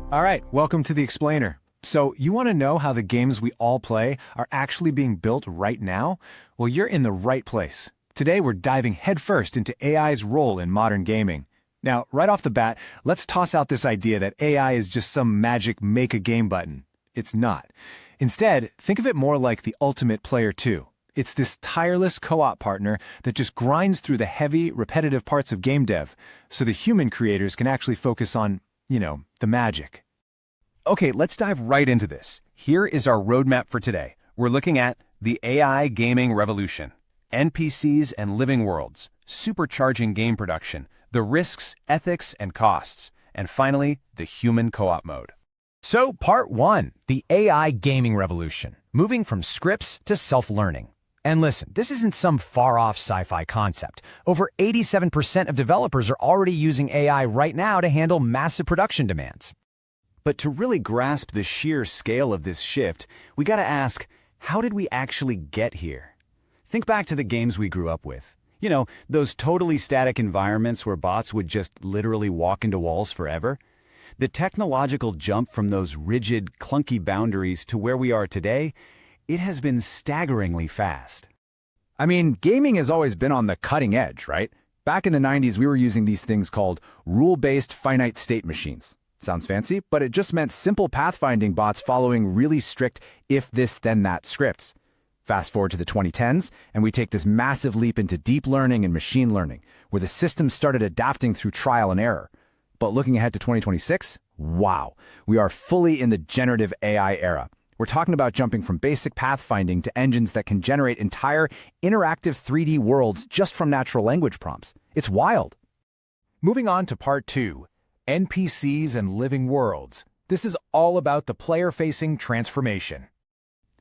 All right, welcome to the Explainer. So, you want to know how the games we all play are actually being built right now? Well, you're in the right place. Today, we're diving headfirst into AI's role in modern gaming. Now, right off the bat, let's toss out this idea that AI is just some magic make-a-game button. It's not. Instead, think of it more like the ultimate player 2. It's this tireless co-op partner that just grinds through the heavy, repetitive parts of game dev, so the human creators can actually focus on, the magic. Okay, let's dive right into this. Here is our roadmap for today. We're looking at the AI gaming revolution, NPCs and living worlds, supercharging game production, the risks, ethics, and costs, and finally, the human co-op mode. So, part 1, the AI gaming revolution, moving from scripts to self-learning. And listen, this isn't some far-off sci-fi concept. Over 87% of developers are already using AI right now to handle massive production demands. But to really grasp the sheer scale of this shift, we gotta ask, how did we actually get here? Think back to the games we grew up with. You know, those totally static environments where bots would just literally walk into walls forever. The technological jump from those rigid, clunky boundaries to where we are today, it has been staggeringly fast. I mean, gaming has always been on the cutting edge, right? Back in the 90s, we were using these things called rule-based finite state machines. Sounds fancy, but it just meant simple pathfinding bots following really strict if-this-then-that scripts. Fast forward to the 2010s, and we take this massive leap into deep learning and machine learning, where the systems started adapting through trial and error. But looking ahead to 2026, wow, we are fully in the generative AI era. We're talking about jumping from basic pathfinding to engines that can generate entire interactive 3D worlds just from natural language prompts. It's wild. Moving on to part 2, NPCs and living worlds. This is all about the player-facing transformation.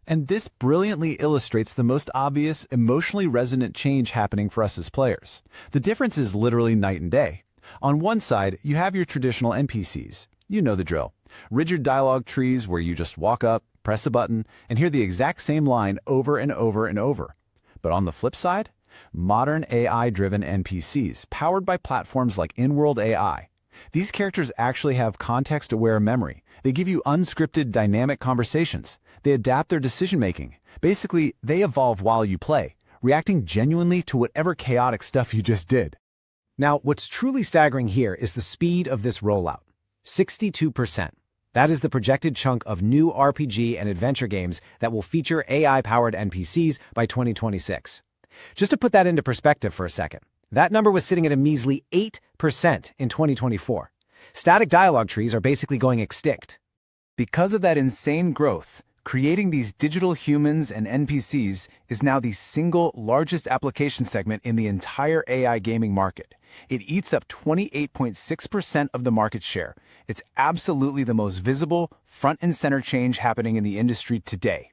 And this brilliantly illustrates the most obvious, emotionally resonant change happening for us as players. The difference is literally night and day. On one side, you have your traditional NPCs. You know the drill. Rigid dialogue trees where you just walk up, press a button, and hear the exact same line over and over and over. But on the flip side, modern AI-driven NPCs, powered by platforms like in-world AI. These characters actually have context-aware memory. They give you unscripted, dynamic conversations. They adapt their decision-making. Basically, they evolve while you play, reacting genuinely to whatever chaotic stuff you just did. Now, what's truly staggering here is the speed of this rollout. 62%. That is the projected chunk of new RPG and adventure games that will feature AI-powered NPCs by 2026. Just to put that into perspective for a second, that number was sitting at a measly 8% in 2024. Static dialogue trees are basically going extinct. Because of that insane growth, creating these digital humans and NPCs is now the single largest application segment in the entire AI gaming market. It eats up 28.6% of the market share. It's absolutely the most visible, front and center change happening in the industry today.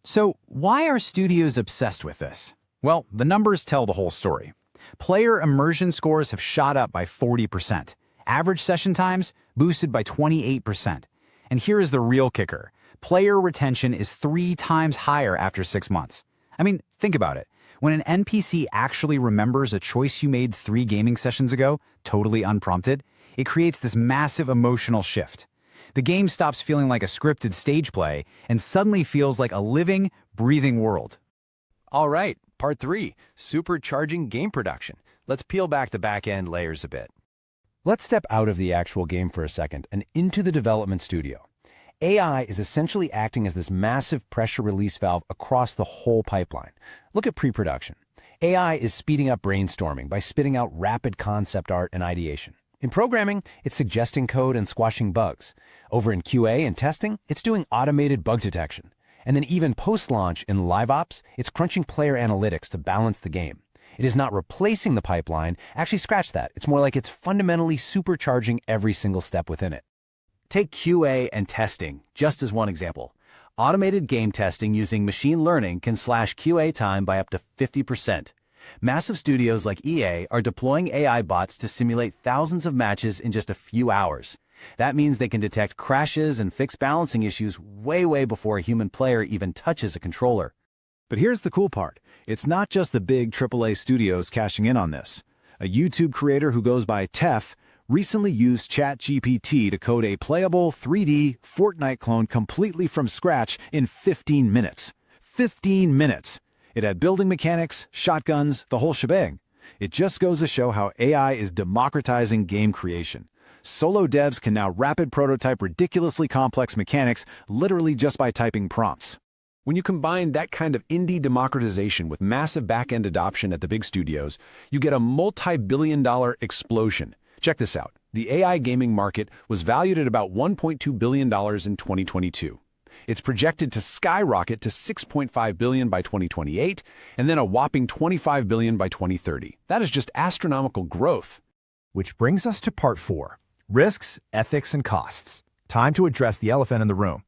So, why are studios obsessed with this? Well, the numbers tell the whole story. Player immersion scores have shot up by 40%. Average session times boosted by 28%. And here is the real kicker. Player retention is 3 times higher after 6 months. I mean, think about it. When an NPC actually remembers a choice you made 3 gaming sessions ago, totally unprompted, it creates this massive emotional shift. The game stops feeling like a scripted stage play and suddenly feels like a living, breathing world. All right, part 3, supercharging game production. Let's peel back the back-end layers a bit. Let's step out of the actual game for a second and into the development studio. AI is essentially acting as this massive pressure release valve across the whole pipeline. Look at pre-production. AI is speeding up brainstorming by spitting out rapid concept art and ideation. In programming, it's suggesting code and squashing bugs. Over in QA and testing, it's doing automated bug detection. And then even post-launch in live ops, it's crunching player analytics to balance the game. It is not replacing the pipeline. Actually, scratch that. It's more like it's fundamentally supercharging every single step within it. Take QA and testing, just as one example. Automated game testing using machine learning can slash QA time by up to 50%. Massive studios like EA are deploying AI bots to simulate thousands of matches in just a few hours. That means they can detect crashes and fix balancing issues way before a human player even touches a controller. But here's the cool part. It's not just the big AAA studios cashing in on this. A YouTube creator who goes by Tef recently used ChatGPT to code a playable 3D Fortnite clone completely from scratch in 15 minutes. 15 minutes! It had building mechanics, shotguns, the whole shebang. It just goes to show how AI is democratizing game creation. Solo devs can now rapid prototype ridiculously complex mechanics literally just by typing prompts. When you combine that kind of indie democratization with massive back-end adoption at the big studios, you get a multi-billion-dollar explosion. Check this out. The AI gaming market was valued at about $1.2 billion in 2022. It's projected to skyrocket to $6.5 billion by 2028, and then a whopping $25 billion by 2030. That is just astronomical growth. Which brings us to part 4. Risks, ethics, and costs. Time to address the elephant in the room.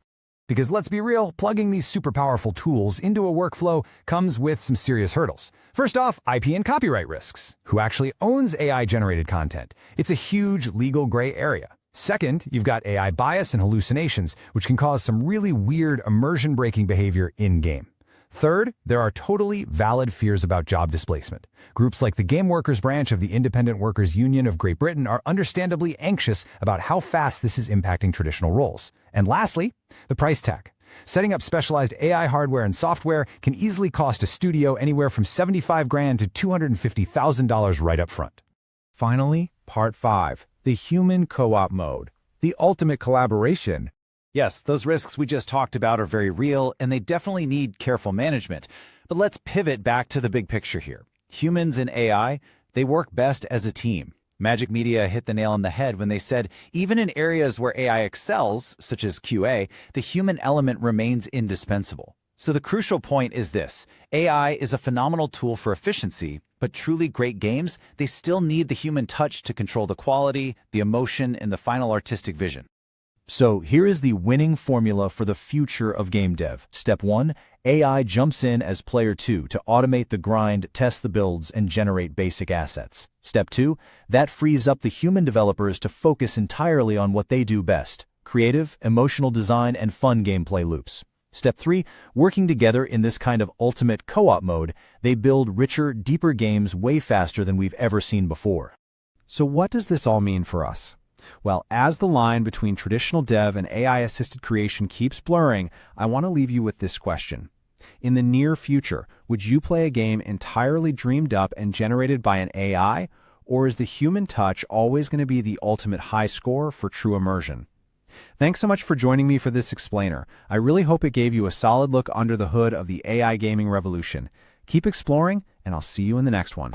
Because let's be real, plugging these super powerful tools into a workflow comes with some serious hurdles. First off, IP and copyright risks. Who actually owns AI-generated content? It's a huge legal gray area. Second, you've got AI bias and hallucinations, which can cause some really weird immersion-breaking behavior in-game. Third, there are totally valid fears about job displacement. Groups like the Game Workers branch of the Independent Workers' Union of Great Britain are understandably anxious about how fast this is impacting traditional roles. And lastly, the price tag. Setting up specialized AI hardware and software can easily cost a studio anywhere from $75,000 to $250,000 right up front. Finally, part 5, the human co-op mode, the ultimate collaboration. Yes, those risks we just talked about are very real, and they definitely need careful management. But let's pivot back to the big picture here. Humans and AI, they work best as a team. Magic Media hit the nail on the head when they said, even in areas where AI excels, such as QA, the human element remains indispensable. So the crucial point is this: AI is a phenomenal tool for efficiency, but truly great games, they still need the human touch to control the quality, the emotion, and the final artistic vision. So here is the winning formula for the future of game dev. Step 1, AI jumps in as player 2 to automate the grind, test the builds, and generate basic assets. Step 2, that frees up the human developers to focus entirely on what they do best: creative, emotional design, and fun gameplay loops. Step 3, working together in this kind of ultimate co-op mode, they build richer, deeper games way faster than we've ever seen before. So what does this all mean for us? Well, as the line between traditional dev and AI-assisted creation keeps blurring, I want to leave you with this question. In the near future, would you play a game entirely dreamed up and generated by an AI, or is the human touch always going to be the ultimate high score for true immersion? Thanks so much for joining me for this explainer. I really hope it gave you a solid look under the hood of the AI gaming revolution. Keep exploring, and I'll see you in the next one.